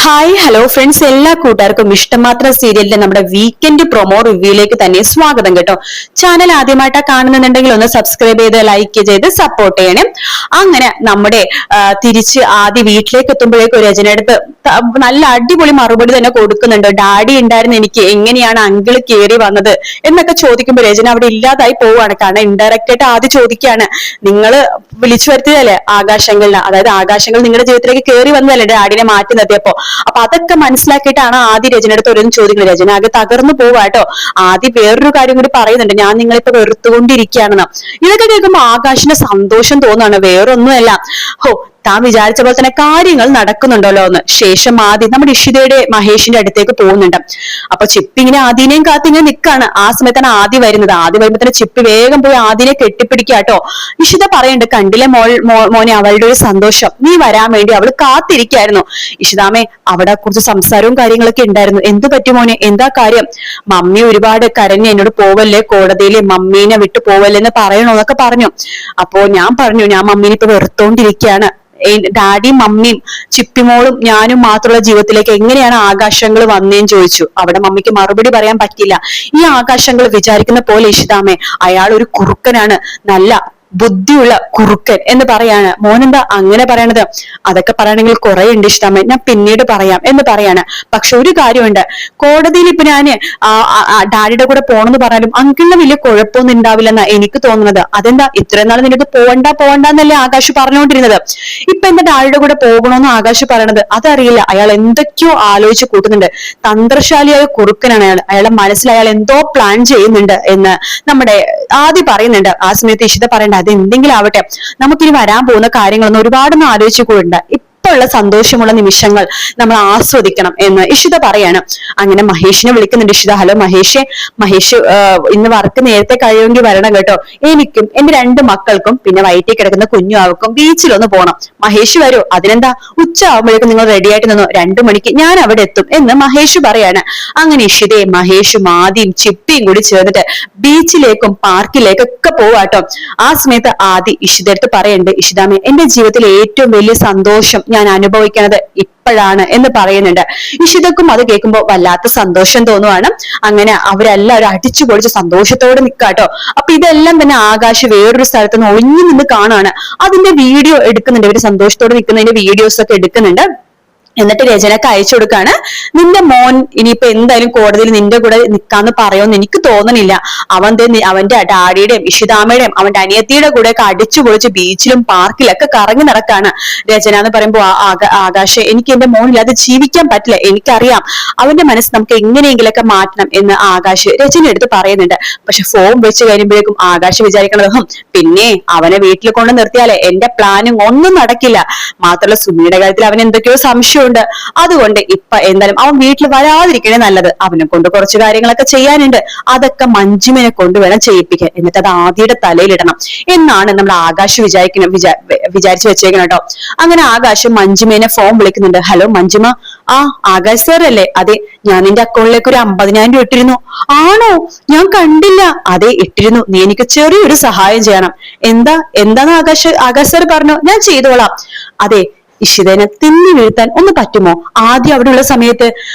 Hi hello friends, എല്ലാ കൂട്ടുകാർക്കും ഇഷ്ടമാത്രം സീരിയലിന്റെ നമ്മുടെ വീക്കെൻഡ് പ്രൊമോ റിവ്യൂയിലേക്ക് തന്നെ സ്വാഗതം കേട്ടോ. ചാനൽ ആദ്യമായിട്ടാ കാണുന്നുണ്ടെങ്കിൽ ഒന്ന് സബ്സ്ക്രൈബ് ചെയ്ത് ലൈക്ക് ചെയ്ത് സപ്പോർട്ട് ചെയ്യണം. അങ്ങനെ നമ്മുടെ തിരിച്ച് ആദ്യ വീട്ടിലേക്ക് എത്തുമ്പോഴേക്കും രചനടുത്ത് നല്ല അടിപൊളി മറുപടി തന്നെ കൊടുക്കുന്നുണ്ട്. ഡാഡി ഉണ്ടായിരുന്നു, എനിക്ക് എങ്ങനെയാണ് അങ്കിള് കയറി വന്നത് എന്നൊക്കെ ചോദിക്കുമ്പോൾ രചന അവിടെ ഇല്ലാതായി പോവുകയാണ്. കാരണം ഇൻഡയറക്റ്റ് ആയിട്ട് ആദ്യം ചോദിക്കുകയാണ്, നിങ്ങൾ വിളിച്ചു വരുത്തിയതല്ലേ ആകാശങ്ങളില, അതായത് ആകാശങ്ങൾ നിങ്ങളുടെ ജീവിതത്തിലേക്ക് കയറി വന്നതല്ലേ ഡാഡിനെ മാറ്റി നിർത്തിയപ്പോ. അപ്പൊ അതൊക്കെ മനസ്സിലാക്കിയിട്ടാണ് ആദ്യം രചനടുത്ത് ഓരോന്നും ചോദിക്കുന്നത്. രചന ആകെ തകർന്നു പോവാട്ടോ. ആദ്യം വേറൊരു കാര്യം കൂടി പറയുന്നുണ്ട്, ഞാൻ നിങ്ങളിപ്പോ വെറുത്തുകൊണ്ടിരിക്കുകയാണെന്ന്. ഇതൊക്കെ കേൾക്കുമ്പോ ആകാശിന് സന്തോഷം തോന്നുകയാണ്, വേറൊന്നുമല്ല. ഹോ, താൻ വിചാരിച്ച പോലെ തന്നെ കാര്യങ്ങൾ നടക്കുന്നുണ്ടല്ലോ എന്ന്. ശേഷം ആദ്യം നമ്മുടെ ഇഷിതയുടെ മഹേഷിന്റെ അടുത്തേക്ക് പോകുന്നുണ്ട്. അപ്പൊ ചിപ്പി ഇങ്ങനെ ആദ്യനെയും കാത്തിങ്ങനെ നിൽക്കാണ്. ആ സമയത്താണ് ആദ്യം വരുന്നത്. ആദ്യം വരുമ്പോ തന്നെ ചിപ്പി വേഗം പോയി ആദ്യനെ കെട്ടിപ്പിടിക്കാട്ടോ. ഇഷിത പറയുന്നുണ്ട്, കണ്ടില്ലേ മോനെ അവളുടെ ഒരു സന്തോഷം, നീ വരാൻ വേണ്ടി അവള് കാത്തിരിക്കായിരുന്നു. ഇഷിതാമേ, അവിടെ കുറച്ച് സംസാരവും കാര്യങ്ങളൊക്കെ ഉണ്ടായിരുന്നു. എന്തു പറ്റി മോനെ, എന്താ കാര്യം? മമ്മി ഒരുപാട് കരഞ്ഞ് എന്നോട് പോവല്ലേ കോടതിയിൽ, മമ്മീനെ വിട്ടു പോവല്ലേ എന്ന് പറയണോന്നൊക്കെ പറഞ്ഞു. അപ്പോ ഞാൻ പറഞ്ഞു, ഞാൻ മമ്മീനെ ഇപ്പൊ വെറുത്തോണ്ടിരിക്കുകയാണ്. ഡാഡിയും മമ്മിയും ചിപ്പിമോളും ഞാനും മാത്രമുള്ള ജീവിതത്തിലേക്ക് എങ്ങനെയാണ് ആകാശങ്ങൾ വന്നേന്ന് ചോദിച്ചു. അവിടെ മമ്മിക്ക് മറുപടി പറയാൻ പറ്റില്ല. ഈ ആകാശങ്ങൾ വിചാരിക്കുന്ന പോലെ ഇഷിതാമേ, അയാൾ ഒരു കുറുക്കനാണ്, നല്ല ബുദ്ധിയുള്ള കുറുക്കൻ എന്ന് പറയാണ്. മോനെന്താ അങ്ങനെ പറയണത്? അതൊക്കെ പറയണെങ്കിൽ കുറെ ഉണ്ട് ഇഷ്ടമേ, ഞാൻ പിന്നീട് പറയാം എന്ന് പറയാണ്. പക്ഷെ ഒരു കാര്യമുണ്ട്, കോടതിയിൽ ഇപ്പൊ ഞാന് ഡാഡിയുടെ കൂടെ പോണെന്ന് പറഞ്ഞാലും അങ്കിളിന് വലിയ കുഴപ്പമൊന്നും ഉണ്ടാവില്ലെന്നാ എനിക്ക് തോന്നുന്നത്. അതെന്താ ഇത്രയും നാൾ നിനക്ക് പോവണ്ടെന്നല്ലേ ആകാശ് പറഞ്ഞുകൊണ്ടിരുന്നത്? ഇപ്പൊ എന്താ ഡാഡിയുടെ കൂടെ പോകണമെന്ന് ആകാശ് പറയണത്? അതറിയില്ല, അയാൾ എന്തൊക്കെയോ ആലോചിച്ച് കൂട്ടുന്നുണ്ട്. തന്ത്രശാലിയായ കുറുക്കനാണ് അയാൾ. അയാളുടെ മനസ്സിൽ അയാൾ എന്തോ പ്ലാൻ ചെയ്യുന്നുണ്ട് എന്ന് നമ്മുടെ ആദ്യം പറയുന്നുണ്ട്. ആ സമയത്ത് ഇഷിത പറയണ്ട, അത് എന്തെങ്കിലും ആവട്ടെ, നമുക്കിനി വരാൻ പോകുന്ന കാര്യങ്ങളൊന്നും ഒരുപാടൊന്നും ആലോചിച്ചു കൂടണ്ട, ഇപ്പോഴുള്ള സന്തോഷമുള്ള നിമിഷങ്ങൾ നമ്മൾ ആസ്വദിക്കണം എന്ന് ഇഷിത പറയാണ്. അങ്ങനെ മഹേഷിനെ വിളിക്കുന്നുണ്ട് ഇഷിത. ഹലോ മഹേഷ്, ഇന്ന് വർക്ക് നേരത്തെ കഴിയുമെങ്കിൽ വരണം കേട്ടോ. എനിക്കും എന്റെ 2 മക്കൾക്കും പിന്നെ വയറ്റിൽ കിടക്കുന്ന കുഞ്ഞുവാവക്കും ബീച്ചിലൊന്ന് പോകണം. മഹേഷ് വരൂ? അതിനെന്താ, ഉച്ച ആവുമ്പോഴേക്കും നിങ്ങൾ റെഡി ആയിട്ട് നിന്നോ, 2 മണിക്ക് ഞാൻ അവിടെ എത്തും എന്ന് മഹേഷ് പറയാണ്. അങ്ങനെ ഇഷിതയും മഹേഷും ആദിയും ചിപ്പിയും കൂടി ചേർന്നിട്ട് ബീച്ചിലേക്കും പാർക്കിലേക്കും ഒക്കെ പോവാട്ടോ. ആ സമയത്ത് ആദി ഇഷിതടുത്ത് പറയുന്നുണ്ട്, ഇഷിതാമേ, എന്റെ ജീവിതത്തിൽ ഏറ്റവും വലിയ സന്തോഷം ഞാൻ അനുഭവിക്കുന്നത് ഇപ്പോഴാണ് എന്ന് പറയുന്നുണ്ട്. ഇഷിതക്കും അത് കേൾക്കുമ്പോൾ വല്ലാത്ത സന്തോഷം തോന്നുവാണ്. അങ്ങനെ അവരെല്ലാവരും അടിച്ചു പൊളിച്ച് സന്തോഷത്തോടെ നിൽക്കാട്ടോ. അപ്പൊ ഇതെല്ലാം തന്നെ ആകാശ് വേറൊരു സ്ഥലത്ത് നിന്ന് ഒഴിഞ്ഞു നിന്ന് കാണുവാണ്. അതിന്റെ വീഡിയോ എടുക്കുന്നുണ്ട്, ഇവര് സന്തോഷത്തോടെ നിൽക്കുന്നതിന്റെ വീഡിയോസ് ഒക്കെ എടുക്കുന്നുണ്ട്. എന്നിട്ട് രചനക്ക് അയച്ചു കൊടുക്കാണ്, നിന്റെ മോൻ ഇനിയിപ്പോ എന്തായാലും കോടതിയിൽ നിന്റെ കൂടെ നിൽക്കാന്ന് പറയുമെന്ന് എനിക്ക് തോന്നണില്ല. അവന്റെ ഡാഡിയുടെയും ഇഷിതാമയുടെയും അവന്റെ അനിയത്തിയുടെ കൂടെ ഒക്കെ അടിച്ചു പൊളിച്ച് ബീച്ചിലും പാർക്കിലൊക്കെ കറങ്ങി നടക്കാണ്. രചന എന്ന് പറയുമ്പോ ആകാശ്, എനിക്ക് എന്റെ മോനില്ലാതെ ജീവിക്കാൻ പറ്റില്ല, എനിക്കറിയാം. അവന്റെ മനസ്സ് നമുക്ക് എങ്ങനെയെങ്കിലൊക്കെ മാറ്റണം എന്ന് ആകാശ് രചന എടുത്ത് പറയുന്നുണ്ട്. പക്ഷെ ഫോൺ വെച്ച് കഴിയുമ്പോഴേക്കും ആകാശ് വിചാരിക്കണത്, പിന്നെ അവനെ വീട്ടിൽ കൊണ്ട് നിർത്തിയാലേ എന്റെ പ്ലാനും ഒന്നും നടക്കില്ല. മാത്രമല്ല സുമിയുടെ കാര്യത്തിൽ അവൻ എന്തൊക്കെയോ സംശയം ഉണ്ട്. അതുകൊണ്ട് ഇപ്പൊ എന്തായാലും അവൻ വീട്ടിൽ വരാതിരിക്കണേ നല്ലത്. അവനെ കൊണ്ട് കുറച്ച് കാര്യങ്ങളൊക്കെ ചെയ്യാനുണ്ട്, അതൊക്കെ മഞ്ജുമിനെ കൊണ്ട് വേണം ചെയ്യിപ്പിക്കാൻ. എന്നിട്ട് അത് ആദിയുടെ തലയിലിടണം എന്നാണ് നമ്മുടെ ആകാശ് വിചാരിച്ചു വെച്ചേക്കണം കേട്ടോ. അങ്ങനെ ആകാശ് മഞ്ജുമേനെ ഫോൺ വിളിക്കുന്നുണ്ട്. ഹലോ മഞ്ജുമ. ആ ആകാശ് സാർ അല്ലേ? അതെ, ഞാൻ നിന്റെ അക്കൗണ്ടിലേക്ക് ഒരു 50,000 രൂപ ഇട്ടിരുന്നു. ആണോ? ഞാൻ കണ്ടില്ല. അതെ ഇട്ടിരുന്നു, നീ എനിക്ക് ചെറിയൊരു സഹായം ചെയ്യണം. എന്താന്ന് ആകാശ് സാർ പറഞ്ഞു, ഞാൻ ചെയ്തോളാം. അതെ, ഇഷിതേനെ തിന്നി വീഴ്ത്താൻ ഒന്ന് പറ്റുമോ? ആദ്യം അവിടെയുള്ള സമയത്ത്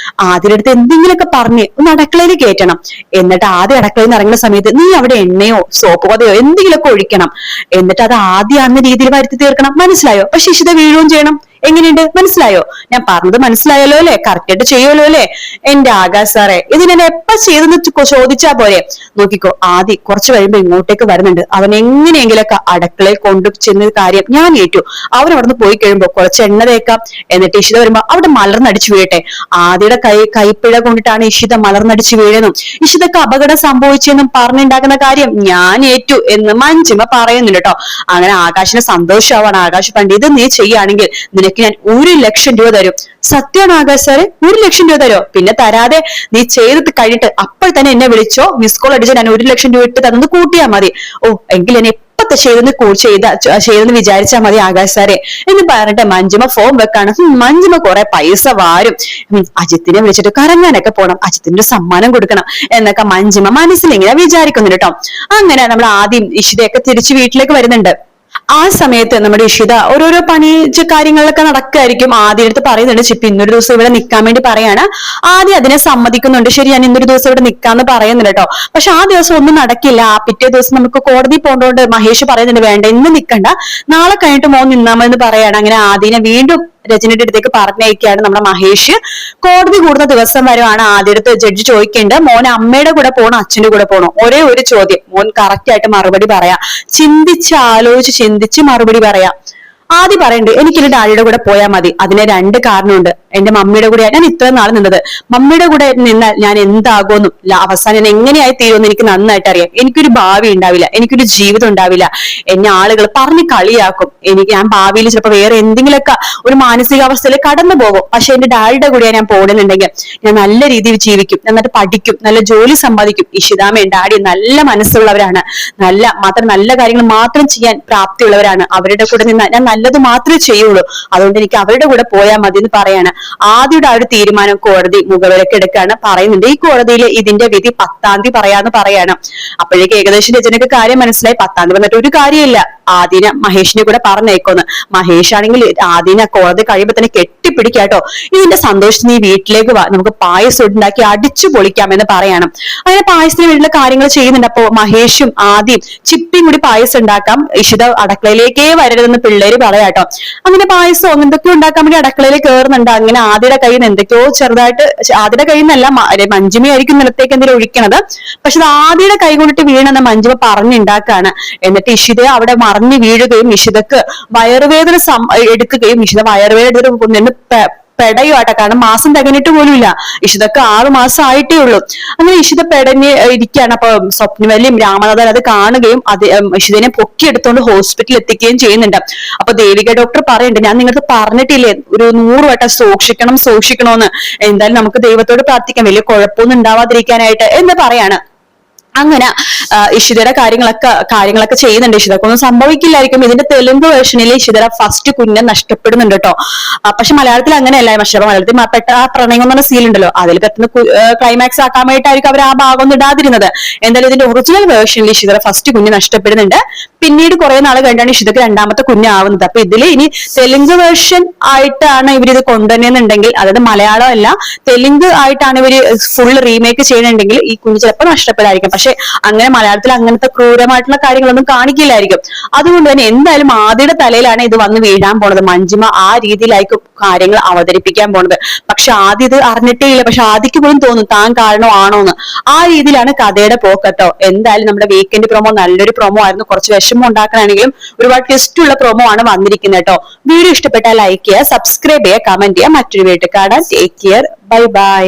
ആദ്യയുടെ അടുത്ത് എന്തെങ്കിലുമൊക്കെ പറഞ്ഞ് ഒന്ന് അടുക്കളയിൽ കയറ്റണം. എന്നിട്ട് ആദ്യം അടുക്കളയിൽ നിന്ന് ഇറങ്ങുന്ന സമയത്ത് നീ അവിടെ എണ്ണയോ സോപ്പ് പതയോ എന്തെങ്കിലുമൊക്കെ ഒഴിക്കണം. എന്നിട്ട് അത് ആദ്യം രീതിയിൽ വരുത്തി തീർക്കണം. മനസ്സിലായോ? പക്ഷെ ഇഷിത വീഴുകയും ചെയ്യണം. എങ്ങനെയുണ്ട്? മനസ്സിലായോ? ഞാൻ പറഞ്ഞത് മനസ്സിലായല്ലോ അല്ലെ? കറക്റ്റ് ആയിട്ട് ചെയ്യുമല്ലോ അല്ലെ? എന്റെ ആകാശ് സാറേ, ഇത് ഞാൻ എപ്പ ചെയ്തെന്ന് ചോദിച്ചാ പോരെ? നോക്കിക്കോ, ആദ്യം കുറച്ച് കഴിയുമ്പോ ഇങ്ങോട്ടേക്ക് വരുന്നുണ്ട്. അവൻ എങ്ങനെയെങ്കിലൊക്കെ അടുക്കളയിൽ കൊണ്ടു ചെന്ന കാര്യം ഞാൻ ഏറ്റു. അവൻ അവിടെ നിന്ന് പോയി കഴിയുമ്പോ കുറച്ച് എണ്ണ തേക്കാം. എന്നിട്ട് ഇഷിത വരുമ്പോ അവിടെ മലർന്നടിച്ചു വീഴട്ടെ. ആദ്യയുടെ കൈപ്പിഴ കൊണ്ടിട്ടാണ് ഇഷിത മലർന്നടിച്ചു വീഴുന്നു. ഇഷിതക്ക് അപകടം സംഭവിച്ചെന്നും പറഞ്ഞുണ്ടാക്കുന്ന കാര്യം ഞാൻ ഏറ്റു എന്ന് മഞ്ജിമ പറയുന്നുണ്ട് കേട്ടോ. അങ്ങനെ ആകാശിന് സന്തോഷമാവാണ്. ആകാശ് പണ്ട് നീ ചെയ്യുകയാണെങ്കിൽ നിനക്ക് ഞാൻ 1,00,000 രൂപ തരും. സത്യമാണ് ആകാശ് സാറെ, 1,00,000 രൂപ തരോ? പിന്നെ തരാതെ നീ ചെയ്തിട്ട് കഴിഞ്ഞിട്ട് അപ്പോൾ തന്നെ എന്നെ വിളിച്ചോ, മിസ് കോൾ അടിച്ച് ഞാൻ 1,00,000 രൂപ ഇട്ട് തന്നു കൂട്ടിയാ മതി. ഓ, എങ്കിൽ എന്നെ ഇപ്പത്തെ ചെയ്തെന്ന് വിചാരിച്ചാൽ മതി ആകാശ് സാറെ എന്ന് പറഞ്ഞിട്ട് മഞ്ജുമ ഫോൺ വെക്കാണ്. മഞ്ജുമ കുറെ പൈസ വാരും. അജിത്തിനെ വിളിച്ചിട്ട് കറങ്ങാനൊക്കെ പോണം, അജിത്തിന്റെ സമ്മാനം കൊടുക്കണം എന്നൊക്കെ മഞ്ജുമ മനസ്സിലിങ്ങനെ വിചാരിക്കുന്നുണ്ട് കേട്ടോ. അങ്ങനെ നമ്മൾ ആദ്യം ഇഷിതയൊക്കെ തിരിച്ച് വീട്ടിലേക്ക് വരുന്നുണ്ട്. ആ സമയത്ത് നമ്മുടെ ഇഷിത ഓരോരോ പണി കാര്യങ്ങളിലൊക്കെ നടക്കായിരിക്കും. ആദ്യം അടുത്ത് പറയുന്നുണ്ട് ചിപ്പി ഇന്നൊരു ദിവസം ഇവിടെ നിൽക്കാൻ വേണ്ടി പറയാണ്. ആദ്യം അതിനെ സമ്മതിക്കുന്നുണ്ട്. ശരി, ഞാൻ ഇന്നൊരു ദിവസം ഇവിടെ നിൽക്കാന്ന് പറയുന്നുണ്ട് കേട്ടോ. പക്ഷെ ആ ദിവസം ഒന്നും നടക്കില്ല. ആ പിറ്റേ ദിവസം നമുക്ക് കോടതി പോകേണ്ടതുകൊണ്ട് മഹേഷ് പറയുന്നുണ്ട് വേണ്ട ഇന്ന് നിൽക്കണ്ട, നാളെ കഴിഞ്ഞിട്ട് മോൻ നിന്നാമെന്ന് പറയാണ്. അങ്ങനെ ആദ്യനെ വീണ്ടും രജനിയുടെ അടുത്തേക്ക് പറഞ്ഞയക്കുകയാണ് നമ്മുടെ മഹേഷ്. കോടതി കൂടുന്ന ദിവസം വരെയാണ് ആദ്യടുത്ത് ജഡ്ജി ചോദിക്കേണ്ടത് മോൻ അമ്മയുടെ കൂടെ പോകണോ അച്ഛന്റെ കൂടെ പോകണോ? ഒരേ ഒരു ചോദ്യം, മോൻ കറക്റ്റ് ആയിട്ട് മറുപടി പറയാ. ചിന്തിച്ച് മറുപടി പറയാ. ആദ്യം പറയണ്ട് എനിക്ക് എന്റെ ഡാഡിയുടെ കൂടെ പോയാൽ മതി. അതിന് രണ്ട് കാരണമുണ്ട്. എന്റെ മമ്മിയുടെ കൂടെ ഞാൻ ഇത്രയും നാൾ നിന്നത്. മമ്മിയുടെ കൂടെ നിന്നാൽ ഞാൻ എന്താകുമെന്നും അവസാനം ഞാൻ എങ്ങനെയായി തീരുമെന്ന് എനിക്ക് നന്നായിട്ട് അറിയാം. എനിക്കൊരു ഭാവി ഉണ്ടാവില്ല, എനിക്കൊരു ജീവിതം ഉണ്ടാവില്ല. എന്നെ ആളുകൾ പറഞ്ഞ് കളിയാക്കും. ഞാൻ ഭാവിയിൽ ചിലപ്പോൾ വേറെ എന്തെങ്കിലുമൊക്കെ ഒരു മാനസികാവസ്ഥയിൽ കടന്നു പോകും. പക്ഷെ എന്റെ ഡാഡിയുടെ കൂടെ ഞാൻ പോകുന്നുണ്ടെങ്കിൽ ഞാൻ നല്ല രീതിയിൽ ജീവിക്കും, നന്നായിട്ട് പഠിക്കും, നല്ല ജോലി സമ്പാദിക്കും. ഇഷിതാമ്മയും ഡാഡിയും നല്ല മനസ്സുള്ളവരാണ്. മാത്രം നല്ല കാര്യങ്ങൾ മാത്രം ചെയ്യാൻ പ്രാപ്തിയുള്ളവരാണ്. അവരുടെ കൂടെ നിന്ന് ഞാൻ നല്ലത് മാത്രമേ ചെയ്യുള്ളൂ. അതുകൊണ്ട് എനിക്ക് അവരുടെ കൂടെ പോയാൽ മതി എന്ന് പറയാണ്. ആദ്യയുടെ ആ ഒരു തീരുമാനം കോടതി മുഖവിലക്ക് എടുക്കുകയാണ്. പറയുന്നുണ്ട് ഈ കോടതിയിൽ ഇതിന്റെ വിധി 10-ാം തീയതി പറയാന്ന് പറയാണ്. അപ്പോഴേക്ക് ഏകദേശം രചനക്ക് കാര്യം മനസ്സിലായി. 10-ാം തീയതി വന്നിട്ട് ഒരു കാര്യമില്ല, ആദ്യനെ മഹേഷിനെ കൂടെ പറഞ്ഞേക്കോന്ന്. മഹേഷ് ആണെങ്കിൽ ആദ്യനെ കോടതി കഴിയുമ്പോ തന്നെ കെട്ടിപ്പിടിക്കാട്ടോ. ഇതിന്റെ സന്തോഷത്തിന് നീ വീട്ടിലേക്ക് വാ, നമുക്ക് പായസം ഉണ്ടാക്കി അടിച്ചു പൊളിക്കാമെന്ന് പറയണം. അങ്ങനെ പായസത്തിന് വേണ്ടിയുള്ള കാര്യങ്ങൾ ചെയ്യുന്നുണ്ട്. അപ്പോ മഹേഷും ആദ്യം ചിപ്പിയും കൂടി പായസം ഉണ്ടാക്കാം, ഇഷിത അടുക്കളയിലേക്കേ വരരുതെന്ന് പിള്ളേര് പറയാട്ടോ. അങ്ങനെ പായസം എന്തൊക്കെയോ ഉണ്ടാക്കാൻ വേണ്ടി അടുക്കളയിൽ കയറുന്നുണ്ട്. അങ്ങനെ ആദ്യയുടെ കയ്യിൽ നിന്ന് എന്തൊക്കെയോ ചെറുതായിട്ട്, ആദ്യയുടെ കയ്യിൽ നിന്നല്ല മഞ്ജുമ ആയിരിക്കും നിലത്തേക്ക് എന്തെങ്കിലും ഒഴിക്കണത്. പക്ഷെ അത് ആദ്യയുടെ കൈ കൊണ്ടിട്ട് വീണെന്ന് മഞ്ജുമ പറഞ്ഞുണ്ടാക്കാണ്. എന്നിട്ട് ഇഷിത അവിടെ മറിഞ്ഞു വീഴുകയും ഇഷിതക്ക് വയറുവേദന എടുക്കുകയും ഇഷിത വയറുവേദന എടുത്തിട്ട് പെടയുമാട്ടെ. കാരണം മാസം തികഞ്ഞിട്ട് പോലുമില്ല. ഇഷിതക്ക് 6 മാസം ആയിട്ടേ ഉള്ളൂ. അങ്ങനെ ഇഷിത പെടഞ്ഞ് ഇരിക്കുകയാണ്. അപ്പൊ സ്വപ്നവല്ലിയും രാമനാഥൻ അത് കാണുകയും ഇഷിതനെ പൊക്കിയെടുത്തോണ്ട് ഹോസ്പിറ്റലിൽ എത്തിക്കുകയും ചെയ്യുന്നുണ്ട്. അപ്പൊ ദേവിക ഡോക്ടർ പറയുന്നുണ്ട് ഞാൻ നിങ്ങൾക്ക് പറഞ്ഞിട്ടില്ലേ ഒരു 100 വട്ടം സൂക്ഷിക്കണോന്ന്. എന്തായാലും നമുക്ക് ദൈവത്തോട് പ്രാർത്ഥിക്കാം വലിയ കുഴപ്പമൊന്നും ഉണ്ടാവാതിരിക്കാനായിട്ട് എന്ന് പറയാണ്. അങ്ങനെ ഇഷിതയുടെ കാര്യങ്ങളൊക്കെ ചെയ്യുന്നുണ്ട്. ഇഷിതക്കൊന്നും സംഭവിക്കില്ലായിരിക്കും. ഇതിന്റെ തെലുങ്ക് വേർഷനിൽ ഇഷിതര ഫസ്റ്റ് കുഞ്ഞെ നഷ്ടപ്പെടുന്നുണ്ട് കേട്ടോ. പക്ഷെ മലയാളത്തിൽ അങ്ങനെയല്ല. പക്ഷെ മലയാളത്തിൽ ആ പ്രണയം എന്ന് പറഞ്ഞ സീലുണ്ടല്ലോ, അതിൽ പെട്ടെന്ന് ക്ലൈമാക്സ് ആക്കാൻ വേണ്ടിയിട്ടായിരിക്കും അവർ ആ ഭാഗം ഒന്നും ഇടാതിരുന്നത്. എന്തായാലും ഇതിന്റെ ഒറിജിനൽ വേർഷനിൽ ഇഷിതര ഫസ്റ്റ് കുഞ്ഞ് നഷ്ടപ്പെടുന്നുണ്ട്. പിന്നീട് കുറെ നാൾ കഴിഞ്ഞാണ് ഇഷിതക്ക് 2ാമത്തെ കുഞ്ഞാവുന്നത്. അപ്പൊ ഇതില് ഇനി തെലുങ്ക് വേർഷൻ ആയിട്ടാണ് ഇവരിത് കൊണ്ടുവരുന്നുണ്ടെങ്കിൽ, അതായത് മലയാളം അല്ല തെലുങ്ക് ആയിട്ടാണ് ഇവര് ഫുൾ റീമേക്ക് ചെയ്യണമെങ്കിൽ ഈ കുഞ്ഞ് ചിലപ്പോൾ നഷ്ടപ്പെടായിരിക്കും. പക്ഷെ അങ്ങനെ മലയാളത്തിൽ അങ്ങനത്തെ ക്രൂരമായിട്ടുള്ള കാര്യങ്ങളൊന്നും കാണിക്കില്ലായിരിക്കും. അതുകൊണ്ട് തന്നെ എന്തായാലും ആദ്യയുടെ തലയിലാണ് ഇത് വന്ന് വീഴാൻ പോണത്. മഞ്ജിമ ആ രീതിയിലായിരിക്കും കാര്യങ്ങൾ അവതരിപ്പിക്കാൻ പോണത്. പക്ഷെ ആദ്യം ഇത് അറിഞ്ഞിട്ടേ ഇല്ല. പക്ഷെ ആദ്യക്ക് പോലും തോന്നും താൻ കാരണമാണോന്ന്. ആ രീതിയിലാണ് കഥയുടെ പോക്കട്ടോ. എന്തായാലും നമ്മുടെ വീക്കെൻഡ് പ്രൊമോ നല്ലൊരു പ്രൊമോ ആയിരുന്നു. കുറച്ച് വിഷമം ഉണ്ടാക്കണമെങ്കിലും ഒരുപാട് ട്വിസ്റ്റ് ഉള്ള പ്രൊമോ ആണ് വന്നിരിക്കുന്നത് കേട്ടോ. വീഡിയോ ഇഷ്ടപ്പെട്ടാൽ ലൈക്ക് ചെയ്യുക, സബ്സ്ക്രൈബ് ചെയ്യുക, കമന്റ് ചെയ്യുക. മറ്റൊരു വീട്ടിൽ കാണാൻ. Take care, bye bye.